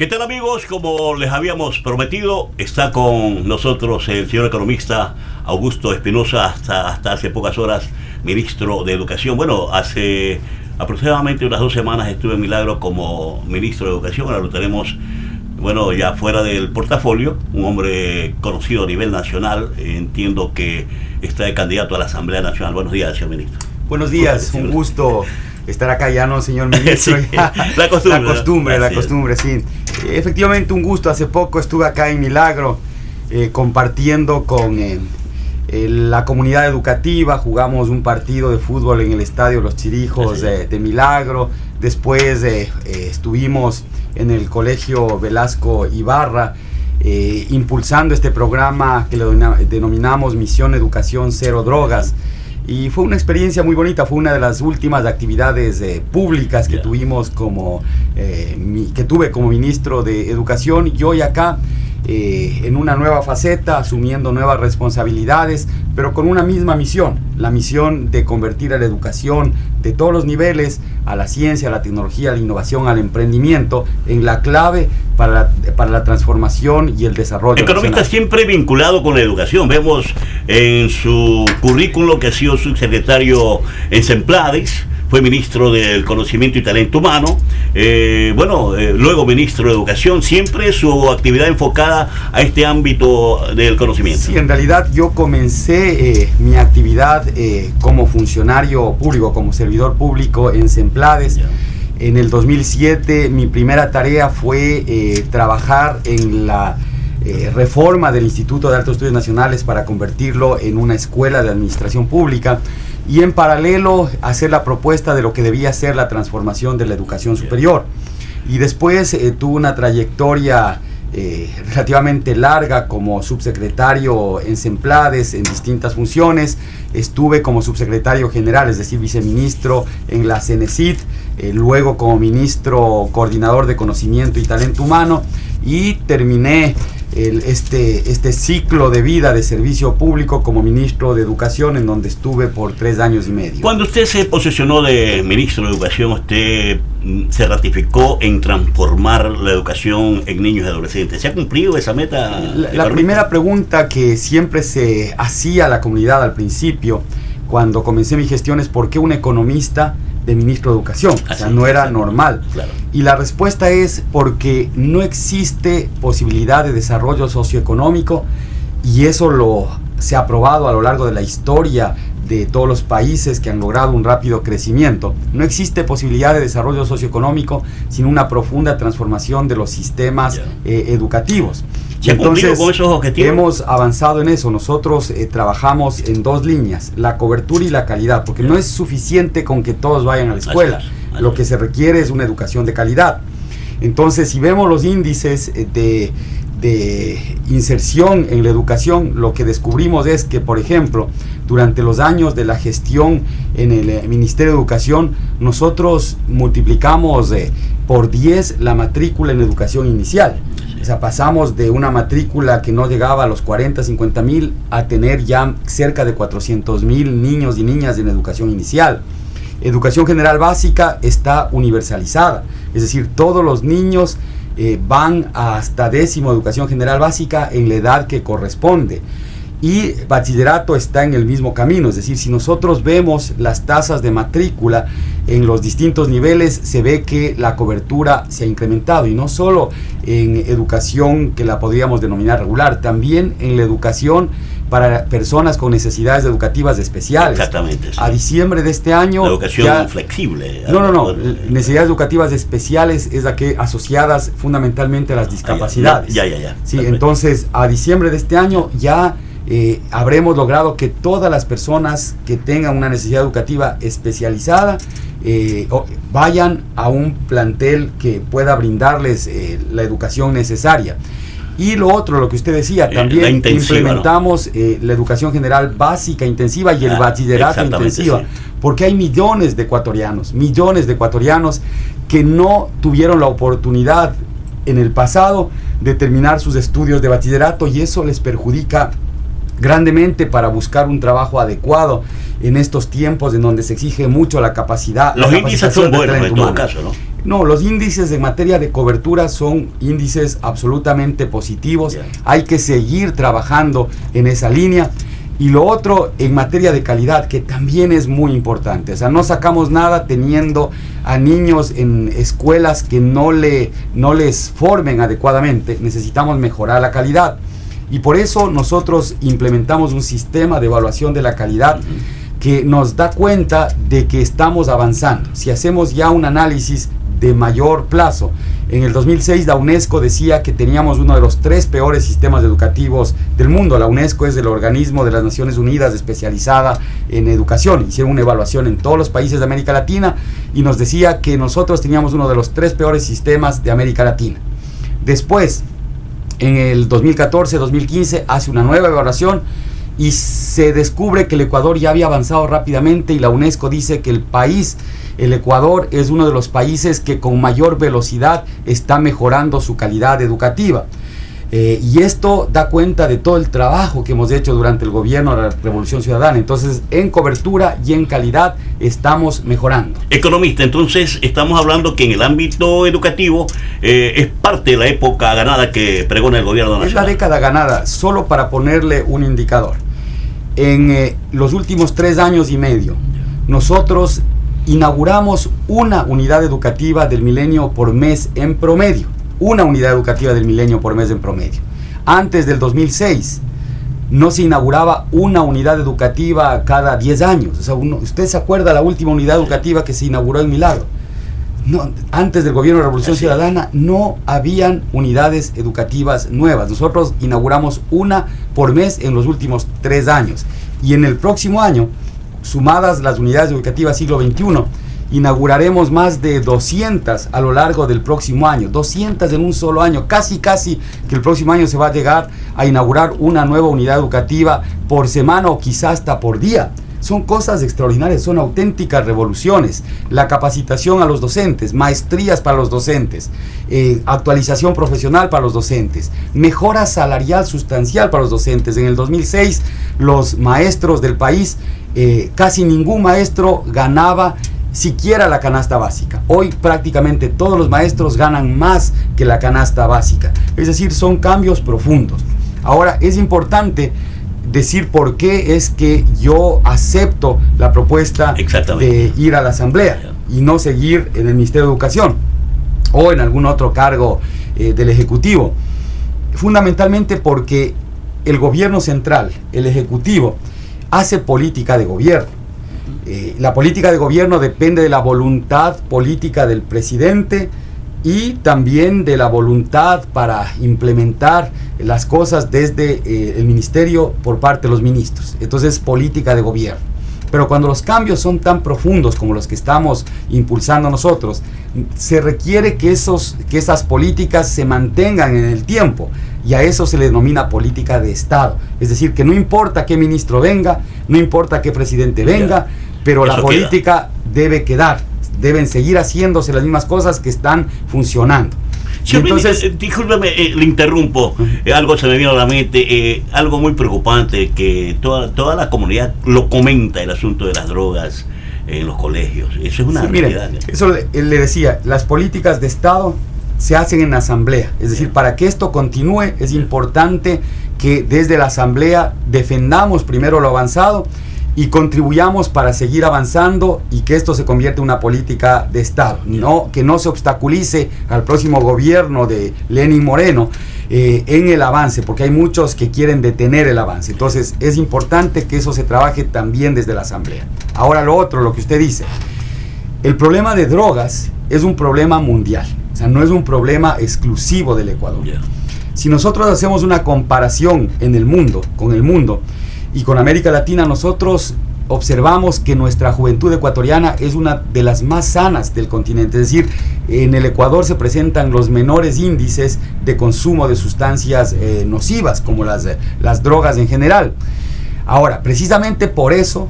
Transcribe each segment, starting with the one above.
¿Qué tal, amigos? Como les habíamos prometido, está con nosotros el señor economista Augusto Espinosa, hasta hace pocas horas ministro de Educación. Bueno, hace aproximadamente unas 2 semanas estuve en Milagro como ministro de Educación. Ahora lo tenemos, bueno, ya fuera del portafolio, un hombre conocido a nivel nacional. Entiendo que está de candidato a la Asamblea Nacional. Buenos días, señor ministro. Buenos días, un gusto estar acá, ya no, señor ministro. Sí, la costumbre, sí. Efectivamente, un gusto. Hace poco estuve acá en Milagro compartiendo con la comunidad educativa. Jugamos un partido de fútbol en el estadio Los Chirijos de Milagro. Después estuvimos en el colegio Velasco Ibarra impulsando este programa que lo denominamos Misión Educación Cero Drogas. Y fue una experiencia muy bonita. Fue una de las últimas actividades públicas que tuvimos que tuve como ministro de Educación, y hoy acá en una nueva faceta, asumiendo nuevas responsabilidades, pero con una misma misión, la misión de convertir a la educación de todos los niveles, a la ciencia, a la tecnología, a la innovación, al emprendimiento, en la clave para la transformación y el desarrollo. Economista nacional. Siempre vinculado con la educación. Vemos en su currículo que ha sido subsecretario en Semplades, fue ministro del Conocimiento y Talento Humano, luego ministro de Educación, siempre su actividad enfocada a este ámbito del conocimiento. Sí, en realidad yo comencé mi actividad como funcionario público, como servidor público en Semplades. En el 2007 mi primera tarea fue trabajar en la reforma del Instituto de Altos Estudios Nacionales para convertirlo en una escuela de administración pública, y en paralelo hacer la propuesta de lo que debía ser la transformación de la educación superior. Y después tuve una trayectoria relativamente larga como subsecretario en Semplades en distintas funciones. Estuve como subsecretario general, es decir, viceministro en la CENESID, luego como ministro coordinador de Conocimiento y Talento Humano, y terminé este ciclo de vida de servicio público como ministro de Educación, en donde estuve por 3 años y medio. Cuando usted se posesionó de ministro de Educación, usted se ratificó en transformar la educación en niños y adolescentes. ¿Se ha cumplido esa meta? La primera pregunta que siempre se hacía a la comunidad al principio, cuando comencé mi gestión, es ¿por qué un economista de ministro de Educación? O sea, no era normal. Claro. Y la respuesta es porque no existe posibilidad de desarrollo socioeconómico, y eso se ha probado a lo largo de la historia de todos los países que han logrado un rápido crecimiento. No existe posibilidad de desarrollo socioeconómico sin una profunda transformación de los sistemas educativos. ¿Se han cumplido con esos objetivos? Hemos avanzado en eso. Nosotros trabajamos en 2 líneas, la cobertura y la calidad, porque no es suficiente con que todos vayan a la escuela. Lo que se requiere es una educación de calidad. Entonces, si vemos los índices de inserción en la educación, lo que descubrimos es que, por ejemplo, durante los años de la gestión en el Ministerio de Educación, nosotros multiplicamos por 10 la matrícula en educación inicial. O sea, pasamos de una matrícula que no llegaba a los 40, 50 mil a tener ya cerca de 400,000 niños y niñas en educación inicial. Educación general básica está universalizada, es decir, todos los niños van hasta 10º educación general básica en la edad que corresponde. Y bachillerato está en el mismo camino, es decir, si nosotros vemos las tasas de matrícula en los distintos niveles, se ve que la cobertura se ha incrementado, y no solo en educación que la podríamos denominar regular, también en la educación para personas con necesidades educativas especiales. Exactamente. Sí. A diciembre de este año... La educación flexible. No. Necesidades educativas especiales es la que asociadas fundamentalmente a las discapacidades. Ya. Sí, entonces, a diciembre de este año ya habremos logrado que todas las personas que tengan una necesidad educativa especializada vayan a un plantel que pueda brindarles la educación necesaria. Y lo otro, lo que usted decía, también implementamos la educación general básica intensiva y el bachillerato intensiva, sí. Porque hay millones de ecuatorianos que no tuvieron la oportunidad en el pasado de terminar sus estudios de bachillerato, y eso les perjudica grandemente para buscar un trabajo adecuado en estos tiempos en donde se exige mucho la capacidad. Los índices son buenos en todo caso, ¿no? No, los índices en materia de cobertura son índices absolutamente positivos. Hay que seguir trabajando en esa línea. Y lo otro, en materia de calidad, que también es muy importante. O sea, no sacamos nada teniendo a niños en escuelas que no les formen adecuadamente. Necesitamos mejorar la calidad. Y por eso nosotros implementamos un sistema de evaluación de la calidad que nos da cuenta de que estamos avanzando. Si hacemos ya un análisis de mayor plazo, en el 2006 la UNESCO decía que teníamos uno de los 3 peores sistemas educativos del mundo. La UNESCO es el organismo de las Naciones Unidas especializada en educación. Hicieron una evaluación en todos los países de América Latina y nos decía que nosotros teníamos uno de los 3 peores sistemas de América Latina. Después, en el 2014-2015, hace una nueva evaluación y se descubre que el Ecuador ya había avanzado rápidamente y la UNESCO dice que el Ecuador es uno de los países que con mayor velocidad está mejorando su calidad educativa. Y esto da cuenta de todo el trabajo que hemos hecho durante el gobierno de la Revolución Ciudadana. Entonces, en cobertura y en calidad estamos mejorando. Economista, entonces estamos hablando que en el ámbito educativo es parte de la época ganada que pregona el gobierno nacional. Es la década ganada, solo para ponerle un indicador. En los últimos 3 años y medio, nosotros inauguramos una unidad educativa del milenio por mes en promedio. Una unidad educativa del milenio por mes en promedio. Antes del 2006 no se inauguraba una unidad educativa cada 10 años. O sea, ¿usted se acuerda la última unidad educativa que se inauguró en Milagro? No, antes del gobierno de la Revolución Ciudadana no habían unidades educativas nuevas. Nosotros inauguramos una por mes en los últimos 3 años. Y en el próximo año, sumadas las unidades educativas siglo XXI, inauguraremos más de 200 a lo largo del próximo año, 200 en un solo año, casi que el próximo año se va a llegar a inaugurar una nueva unidad educativa por semana o quizás hasta por día. Son cosas extraordinarias, son auténticas revoluciones. La capacitación a los docentes, maestrías para los docentes, actualización profesional para los docentes, mejora salarial sustancial para los docentes. En el 2006 los maestros del país, casi ningún maestro ganaba siquiera la canasta básica. Hoy prácticamente todos los maestros ganan más que la canasta básica. Es decir, son cambios profundos. Ahora, es importante decir por qué es que yo acepto la propuesta de ir a la Asamblea y no seguir en el Ministerio de Educación o en algún otro cargo del Ejecutivo. Fundamentalmente porque el gobierno central, el Ejecutivo, hace política de gobierno. La política de gobierno depende de la voluntad política del presidente y también de la voluntad para implementar las cosas desde el ministerio por parte de los ministros. Entonces, política de gobierno. Pero cuando los cambios son tan profundos como los que estamos impulsando nosotros, se requiere que esas políticas se mantengan en el tiempo, y a eso se le denomina política de Estado. Es decir, que no importa qué ministro venga, no importa qué presidente venga, pero la política debe quedar, deben seguir haciéndose las mismas cosas que están funcionando. Sí, entonces, discúlpeme, le interrumpo, algo se me vino a la mente, algo muy preocupante, que toda la comunidad lo comenta, el asunto de las drogas en los colegios. Eso es una realidad. Mire, eso le decía, las políticas de Estado se hacen en la Asamblea. Es decir, para que esto continúe es importante que desde la Asamblea defendamos primero lo avanzado y contribuyamos para seguir avanzando y que esto se convierta en una política de Estado, que no se obstaculice al próximo gobierno de Lenín Moreno en el avance, porque hay muchos que quieren detener el avance. Entonces es importante que eso se trabaje también desde la Asamblea. Ahora lo otro, lo que usted dice, el problema de drogas es un problema mundial, o sea, no es un problema exclusivo del Ecuador. Si nosotros hacemos una comparación en el mundo, con el mundo, y con América Latina, nosotros observamos que nuestra juventud ecuatoriana es una de las más sanas del continente. Es decir, en el Ecuador se presentan los menores índices de consumo de sustancias nocivas, como las drogas en general. Ahora, precisamente por eso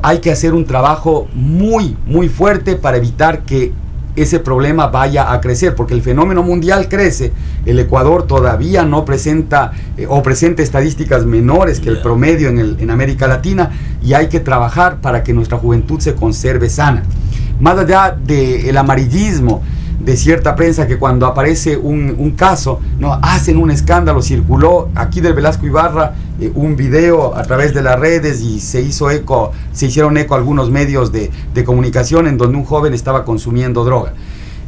hay que hacer un trabajo muy, muy fuerte para evitar que ese problema vaya a crecer, porque el fenómeno mundial crece. El Ecuador todavía no presenta presenta estadísticas menores que el promedio en América Latina, y hay que trabajar para que nuestra juventud se conserve sana. Más allá del amarillismo de cierta prensa que cuando aparece un caso, no, hacen un escándalo. Circuló aquí del Velasco Ibarra un video a través de las redes y se hicieron eco algunos medios de comunicación en donde un joven estaba consumiendo droga.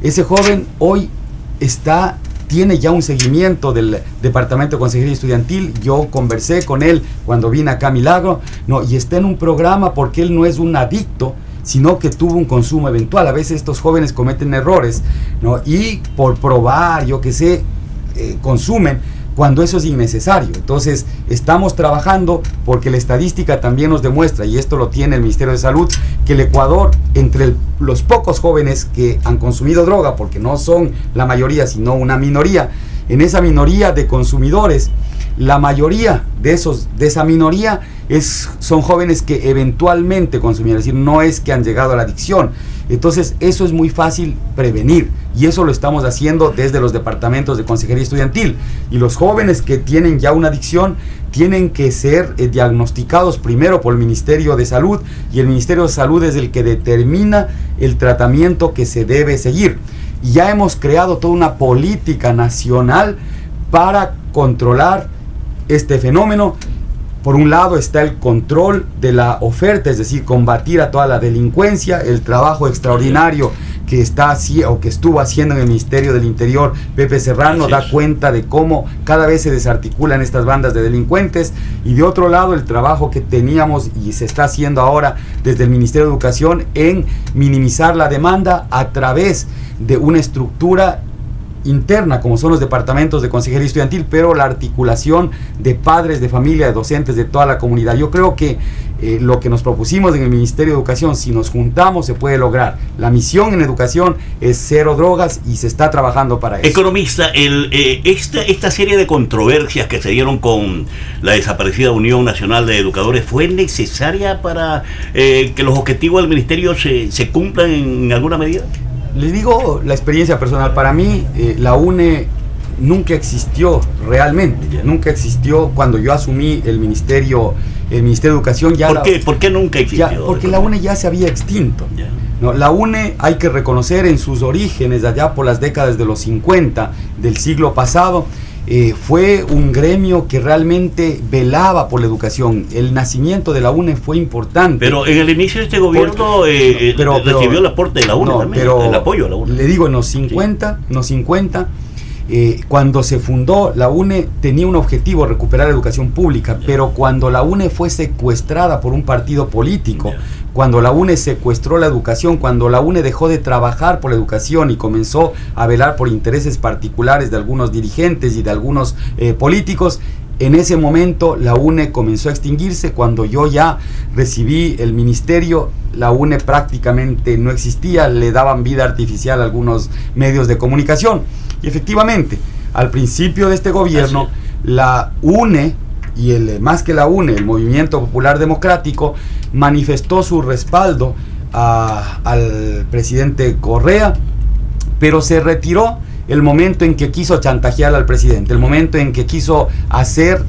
Ese joven hoy tiene ya un seguimiento del Departamento de Consejería Estudiantil. Yo conversé con él cuando vine acá a Milagro, ¿no? Y está en un programa porque él no es un adicto, sino que tuvo un consumo eventual. A veces estos jóvenes cometen errores, ¿no? Y por probar, yo qué sé, consumen cuando eso es innecesario. Entonces estamos trabajando porque la estadística también nos demuestra, y esto lo tiene el Ministerio de Salud, que el Ecuador, entre los pocos jóvenes que han consumido droga, porque no son la mayoría sino una minoría, en esa minoría de consumidores, la mayoría de esa minoría son jóvenes que eventualmente consumieron, es decir, no es que han llegado a la adicción. Entonces eso es muy fácil prevenir, y eso lo estamos haciendo desde los departamentos de consejería estudiantil. Y los jóvenes que tienen ya una adicción tienen que ser diagnosticados primero por el Ministerio de Salud, y el Ministerio de Salud es el que determina el tratamiento que se debe seguir. Y ya hemos creado toda una política nacional para controlar este fenómeno. Por un lado está el control de la oferta, es decir, combatir a toda la delincuencia, el trabajo extraordinario que estuvo haciendo en el Ministerio del Interior Pepe Serrano, da cuenta de cómo cada vez se desarticulan estas bandas de delincuentes. Y de otro lado, el trabajo que teníamos y se está haciendo ahora desde el Ministerio de Educación en minimizar la demanda a través de una estructura interna, como son los departamentos de consejería estudiantil, pero la articulación de padres de familia, de docentes, de toda la comunidad. Yo creo que lo que nos propusimos en el Ministerio de Educación, si nos juntamos, se puede lograr. La misión en educación es cero drogas y se está trabajando para eso. Economista, esta serie de controversias que se dieron con la desaparecida Unión Nacional de Educadores, ¿fue necesaria para que los objetivos del Ministerio se cumplan en alguna medida? Les digo la experiencia personal. Para mí, la UNE nunca existió realmente. Nunca existió cuando yo asumí el Ministerio de Educación. ¿Por qué nunca existió? Porque la UNE ya se había extinto. No, la UNE, hay que reconocer, en sus orígenes, allá por las décadas de los 50 del siglo pasado, fue un gremio que realmente velaba por la educación. El nacimiento de la UNE fue importante. Pero en el inicio de este gobierno recibió el aporte de la UNE también, el apoyo a la UNE. Le digo, en los 50, cuando se fundó la UNE tenía un objetivo, recuperar la educación pública, pero cuando la UNE fue secuestrada por un partido político, cuando la UNE secuestró la educación, cuando la UNE dejó de trabajar por la educación y comenzó a velar por intereses particulares de algunos dirigentes y de algunos políticos, en ese momento la UNE comenzó a extinguirse. Cuando yo ya recibí el ministerio, la UNE prácticamente no existía, le daban vida artificial a algunos medios de comunicación. Y efectivamente, al principio de este gobierno, la UNE, y más que la UNE, el Movimiento Popular Democrático, manifestó su respaldo al presidente Correa, pero se retiró el momento en que quiso chantajear al presidente, el momento en que quiso hacer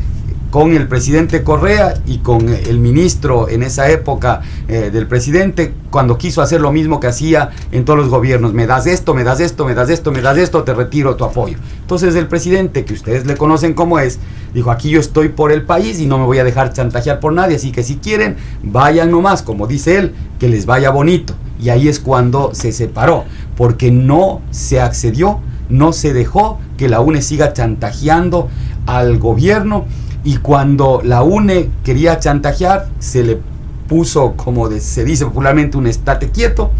con el presidente Correa y con el ministro en esa época del presidente, cuando quiso hacer lo mismo que hacía en todos los gobiernos: me das esto, me das esto, me das esto, me das esto, te retiro tu apoyo. Entonces el presidente, que ustedes le conocen como es, dijo: aquí yo estoy por el país y no me voy a dejar chantajear por nadie, así que si quieren, vayan nomás, como dice él, que les vaya bonito. Y ahí es cuando se separó, porque no se accedió, no se dejó que la UNE siga chantajeando al gobierno. Y cuando la UNE quería chantajear, se le puso, como se dice popularmente, un estate quieto,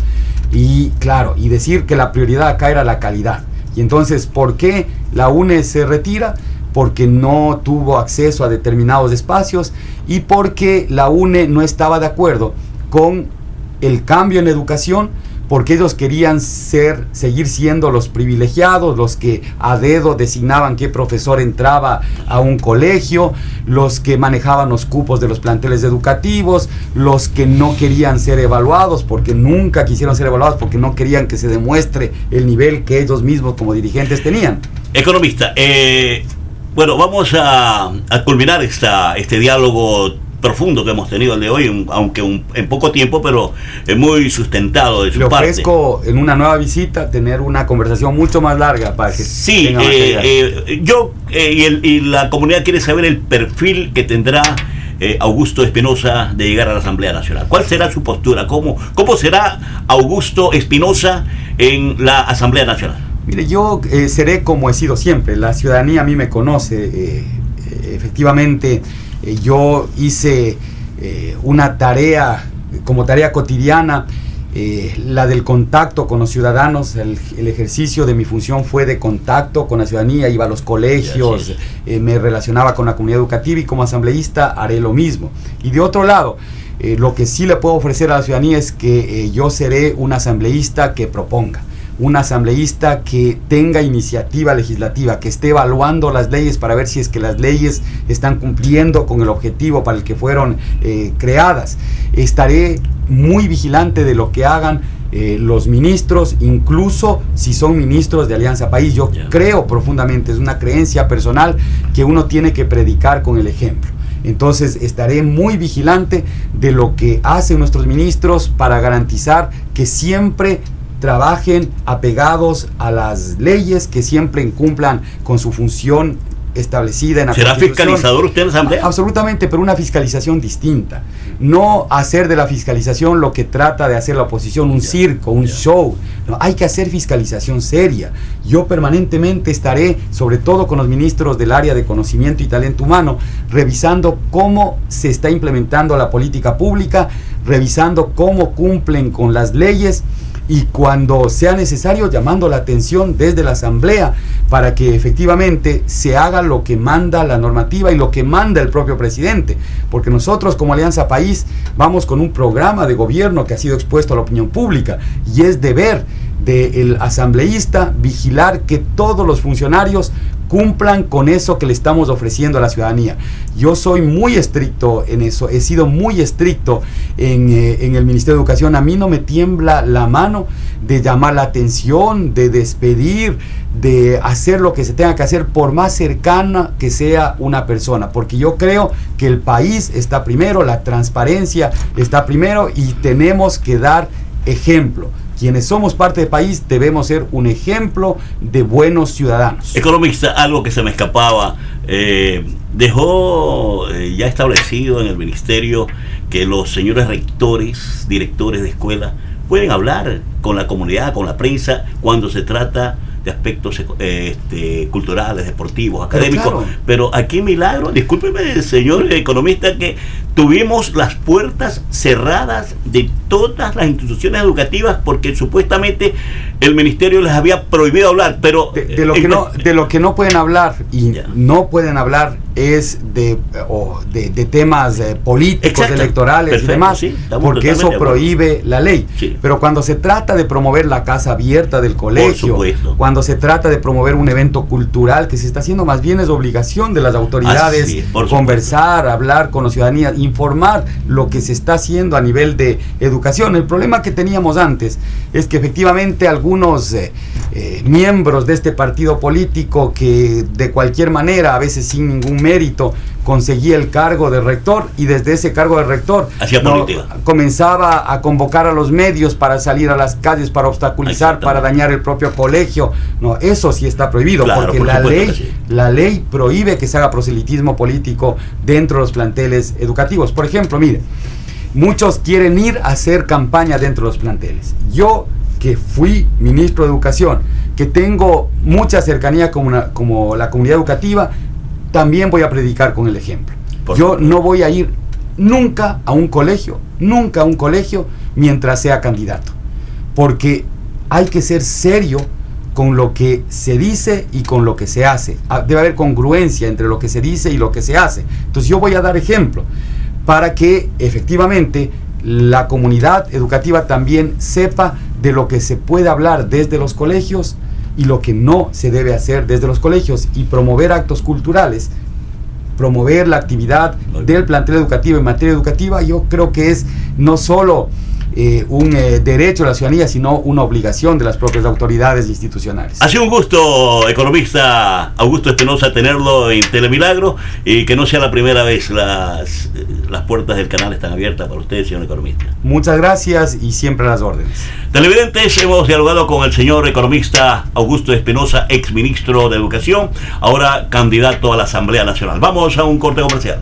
y claro, y decir que la prioridad acá era la calidad. Y entonces, ¿por qué la UNE se retira? Porque no tuvo acceso a determinados espacios y porque la UNE no estaba de acuerdo con el cambio en educación, porque ellos querían seguir siendo los privilegiados, los que a dedo designaban qué profesor entraba a un colegio, los que manejaban los cupos de los planteles educativos, los que no querían ser evaluados, porque nunca quisieron ser evaluados, porque no querían que se demuestre el nivel que ellos mismos como dirigentes tenían. Economista, bueno, vamos a culminar este diálogo profundo que hemos tenido el de hoy, aunque en poco tiempo, pero muy sustentado de su parte. Le ofrezco en una nueva visita tener una conversación mucho más larga para que sí, y la comunidad quiere saber el perfil que tendrá Augusto Espinosa de llegar a la Asamblea Nacional. ¿Cuál será su postura? ¿Cómo será Augusto Espinosa en la Asamblea Nacional? Mire, yo seré como he sido siempre. La ciudadanía a mí me conoce. Efectivamente, yo hice una tarea, como tarea cotidiana, la del contacto con los ciudadanos. El ejercicio de mi función fue de contacto con la ciudadanía, iba a los colegios, me relacionaba con la comunidad educativa, y como asambleísta haré lo mismo. Y de otro lado, lo que sí le puedo ofrecer a la ciudadanía es que yo seré un asambleísta que proponga, un asambleísta que tenga iniciativa legislativa, que esté evaluando las leyes para ver si es que las leyes están cumpliendo con el objetivo para el que fueron creadas. Estaré muy vigilante de lo que hagan los ministros, incluso si son ministros de Alianza País. Yo creo profundamente, es una creencia personal, que uno tiene que predicar con el ejemplo. Entonces estaré muy vigilante de lo que hacen nuestros ministros para garantizar que siempre trabajen apegados a las leyes, que siempre cumplan con su función establecida en la ¿Será Constitución. fiscalizador usted en la Asamblea? Absolutamente, pero una fiscalización distinta. No hacer de la fiscalización lo que trata de hacer la oposición, un circo, un show. No, hay que hacer fiscalización seria. Yo permanentemente estaré, sobre todo con los ministros del área de conocimiento y talento humano, revisando cómo se está implementando la política pública, revisando cómo cumplen con las leyes, y cuando sea necesario llamando la atención desde la Asamblea para que efectivamente se haga lo que manda la normativa y lo que manda el propio presidente, porque nosotros como Alianza País vamos con un programa de gobierno que ha sido expuesto a la opinión pública, y es deber del asambleísta vigilar que todos los funcionarios cumplan con eso que le estamos ofreciendo a la ciudadanía. Yo soy muy estricto en eso, he sido muy estricto en el Ministerio de Educación. A mí no me tiembla la mano de llamar la atención, de despedir, de hacer lo que se tenga que hacer, por más cercana que sea una persona, porque yo creo que el país está primero, la transparencia está primero, y tenemos que dar ejemplo. Quienes somos parte del país debemos ser un ejemplo de buenos ciudadanos. Economista, algo que se me escapaba, dejó ya establecido en el ministerio que los señores rectores, directores de escuela, pueden hablar con la comunidad, con la prensa, cuando se trata de aspectos culturales, deportivos, académicos. Pero aquí en Milagro, discúlpeme, señor economista, que tuvimos las puertas cerradas de todas las instituciones educativas porque supuestamente el ministerio les había prohibido hablar, pero de lo que no pueden hablar, y no pueden hablar es de temas políticos, electorales y demás, porque eso prohíbe la ley. Pero cuando se trata de promover la casa abierta del colegio, cuando se trata de promover un evento cultural que se está haciendo, más bien es obligación de las autoridades conversar, hablar con la ciudadanía, informar lo que se está haciendo a nivel de educación. El problema que teníamos antes es que efectivamente algunos miembros de este partido político, que de cualquier manera, a veces sin ningún mérito, conseguía el cargo de rector, y desde ese cargo de rector comenzaba a convocar a los medios para salir a las calles, para obstaculizar, para dañar el propio colegio. No, eso sí está prohibido, porque la ley prohíbe que se haga proselitismo político dentro de los planteles educativos. Por ejemplo, mire, muchos quieren ir a hacer campaña dentro de los planteles. Yo, que fui ministro de Educación, que tengo mucha cercanía como la comunidad educativa, también voy a predicar con el ejemplo. Yo no voy a ir nunca a un colegio, mientras sea candidato, porque hay que ser serio con lo que se dice y con lo que se hace. Debe haber congruencia entre lo que se dice y lo que se hace. Entonces yo voy a dar ejemplo para que efectivamente la comunidad educativa también sepa de lo que se puede hablar desde los colegios y lo que no se debe hacer desde los colegios, y promover actos culturales, promover la actividad del plantel educativo en materia educativa. Yo creo que es no solo un derecho de la ciudadanía, sino una obligación de las propias autoridades institucionales. Ha sido un gusto, economista Augusto Espinosa, tenerlo en Telemilagro, y que no sea la primera vez. Las puertas del canal están abiertas para usted, señor economista. Muchas gracias y siempre a las órdenes. Televidentes, hemos dialogado con el señor economista Augusto Espinosa, ex ministro de Educación, ahora candidato a la Asamblea Nacional. Vamos a un corte comercial.